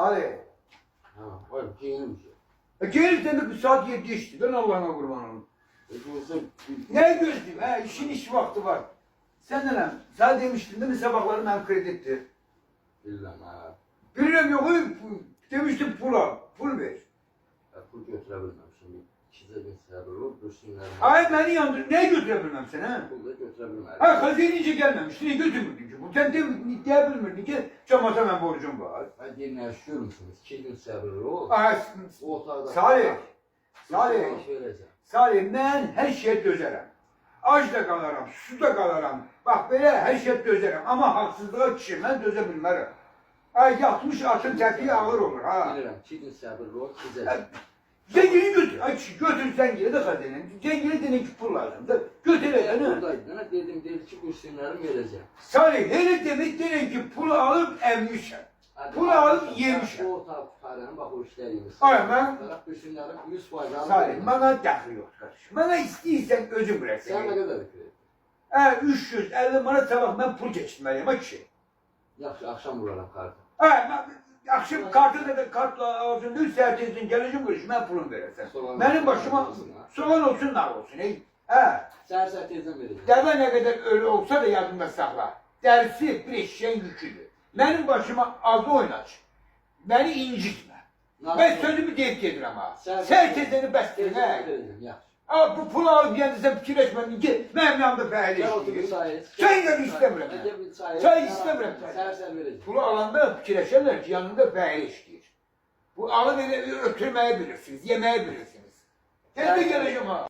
Salih. Ha, var giyinim ki. Gelirsen de bir saat 7 işte. Ben Allah'ına kurban olayım. Ne gözlüyüm? He, işin iş vakti var. Sen de lan, sana demiştin değil mi sabahları ben kreditti. Bilmem ha. Bilmem yok, demiştim pul al, pul ver. Ya pul götürebilmem şimdi. İkize bin sabır ol, dursunlar. Ay beni yandır, ne götürebilmem seni ha? Pul da götürebilmem. Ha kazıyınca gelmemiş, niye götürmürdün ki? Bu sen diyebilmirdin ki, camata ben borcum var. Ben dinle yaşıyor musunuz? 2 gün sabır ol. Ay, Ortada. Salih, Salih, Söyleyeceğim. Salih, ben her şeye dözerəm. Ac da qalaram, su da qalaram. Bax, belə hər şey dözərəm. Amma haqsızlığa kişi, mən dözə bilmərəm. Ay, yatmış atın təpiyi ağır olur, ha. Bilirəm, 2 gün sabır ol, çizeceğim. Zengini götür, ay kişi götür zengini de kazanın. Zengini denin ki pul lazımdır. Götür edin, ha. Buradaydı, ne dedim, dedi ki kursunlarımı vereceğim. Salih, hele demek denin ki pulu alıp emmişəm. Pulu alıp yemişəm. Orta tutarım, bak o işler yemişsin. Ay, mən... Kursunlarım 100 faydalı. Salih, mənə dəxli yox, qardaş. Mənə istəyirsən özün bırak. Sen ne kadar öpüyorsun? 350 manat sabah mən pul keçirməliyim, ha kişi. Yaxşı, akşam vuralım kartı. Akşam kartı da kartla ağzında 3 saat izin geleceğim görüş, ben pulum verirsen. Benim başıma soğan olsun, nar olsun. Sen teyzem vereceğim. Deve ne kadar ölü olsa da yadında sakla. Dersi bir eşeğin yüküdür. Benim başıma az oynaç. Beni incitme. Ben sözümü deyip gedirəm ha. Sen tezeni bəsdirin, he. Bu pulu alıp yendisən fikirləşmədin ki, mənim yanımda fəhəli işləyir. Sen gel istəmirəm. Sen istəmirəm. Pulu alanda fikirləşərlər ki, yanında fəhəli işləyir. Bu alıp ötürməyi bilirsiniz, yeməyi bilirsiniz. Gel de geleceğim ha.